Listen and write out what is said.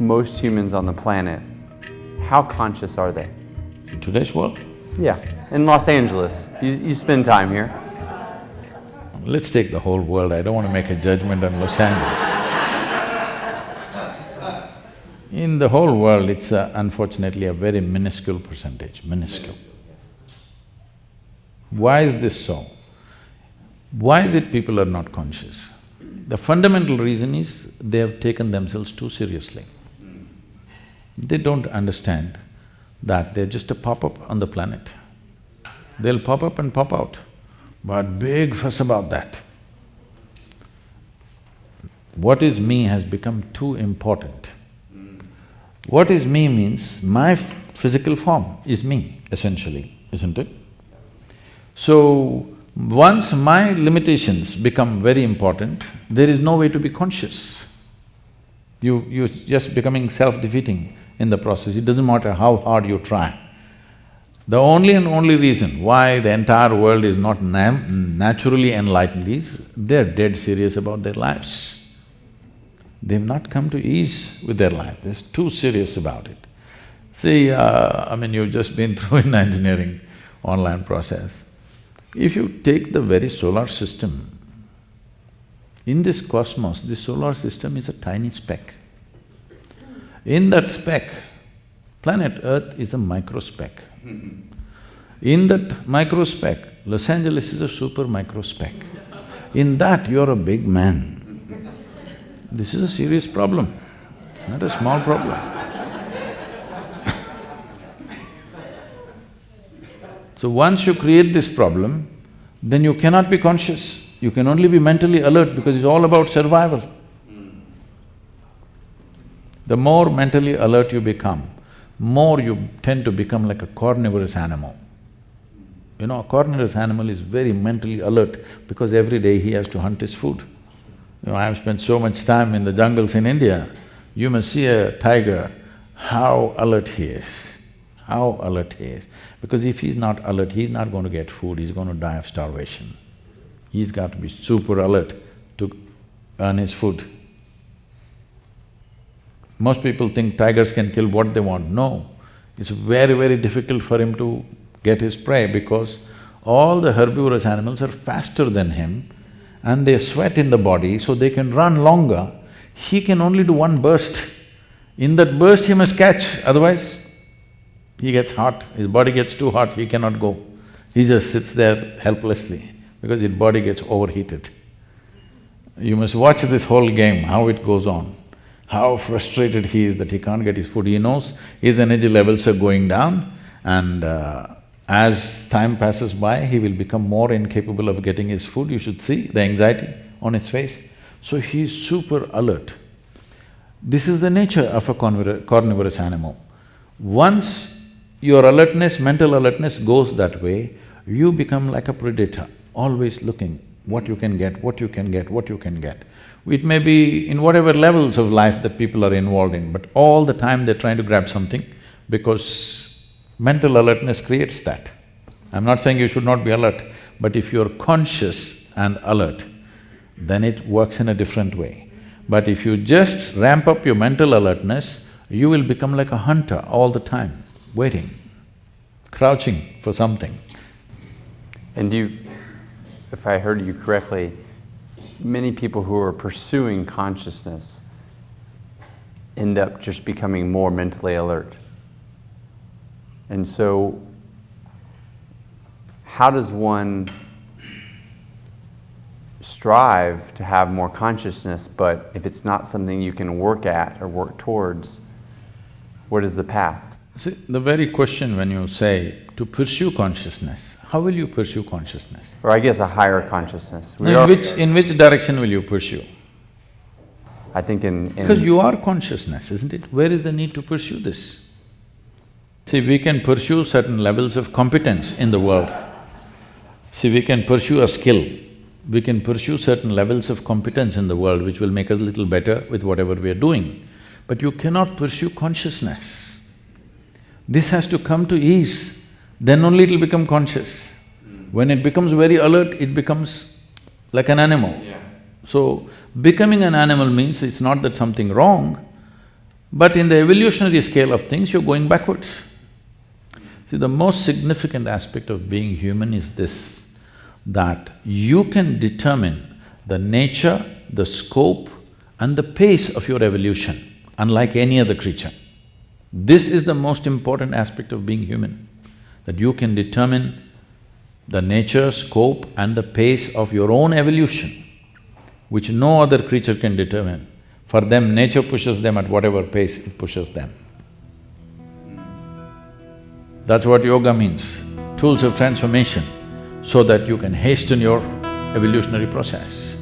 most humans on the planet, how conscious are they? In today's world? Yeah, in Los Angeles. You spend time here. Let's take the whole world, I don't want to make a judgment on Los Angeles. In the whole world, it's unfortunately a very minuscule percentage, minuscule. Why is this so? Why is it people are not conscious? The fundamental reason is they have taken themselves too seriously. They don't understand that they're just a pop-up on the planet. They'll pop up and pop out, but big fuss about that. What is me has become too important. What is me means my physical form is me, essentially, isn't it? So, once my limitations become very important, there is no way to be conscious. You're just becoming self-defeating in the process, it doesn't matter how hard you try. The only and only reason why the entire world is not naturally enlightened is they're dead serious about their lives. They've not come to ease with their life, they're too serious about it. See, you've just been through an engineering online process. If you take the very solar system, in this cosmos, this solar system is a tiny speck. In that speck, planet Earth is a microspeck. In that microspeck, Los Angeles is a super microspeck. In that, you're a big man. This is a serious problem, it's not a small problem. So once you create this problem, then you cannot be conscious, you can only be mentally alert because it's all about survival. The more mentally alert you become, more you tend to become like a carnivorous animal. You know, a carnivorous animal is very mentally alert because every day he has to hunt his food. You know, I've spent so much time in the jungles in India, you must see a tiger, how alert he is, how alert he is. Because if he's not alert, he's not going to get food, he's going to die of starvation. He's got to be super alert to earn his food. Most people think tigers can kill what they want. No, it's very, very difficult for him to get his prey because all the herbivorous animals are faster than him and they sweat in the body, so they can run longer. He can only do one burst. In that burst, he must catch, otherwise he gets hot, his body gets too hot, he cannot go. He just sits there helplessly because his body gets overheated. You must watch this whole game, how it goes on, how frustrated he is that he can't get his food. He knows his energy levels are going down and as time passes by, he will become more incapable of getting his food. You should see the anxiety on his face. So he's super alert. This is the nature of a carnivorous animal. Once your alertness, mental alertness goes that way, you become like a predator, always looking what you can get, what you can get, what you can get. It may be in whatever levels of life that people are involved in, but all the time they're trying to grab something because mental alertness creates that. I'm not saying you should not be alert, but if you're conscious and alert, then it works in a different way. But if you just ramp up your mental alertness, you will become like a hunter all the time, waiting, crouching for something. And if I heard you correctly, many people who are pursuing consciousness end up just becoming more mentally alert. And so, how does one strive to have more consciousness, but if it's not something you can work at or work towards, what is the path? See, the very question when you say to pursue consciousness, how will you pursue consciousness? Or I guess a higher consciousness. In which direction will you pursue? I think in… Because you are consciousness, isn't it? Where is the need to pursue this? See, we can pursue certain levels of competence in the world. See, we can pursue a skill, we can pursue certain levels of competence in the world which will make us a little better with whatever we are doing. But you cannot pursue consciousness. This has to come to ease, then only it'll become conscious. When it becomes very alert, it becomes like an animal. So, becoming an animal means it's not that something wrong, But in the evolutionary scale of things, you're going backwards. See, the most significant aspect of being human is this, that you can determine the nature, the scope and the pace of your evolution, unlike any other creature. This is the most important aspect of being human, that you can determine the nature, scope and the pace of your own evolution, which no other creature can determine. For them, nature pushes them at whatever pace it pushes them. That's what yoga means, tools of transformation, so that you can hasten your evolutionary process.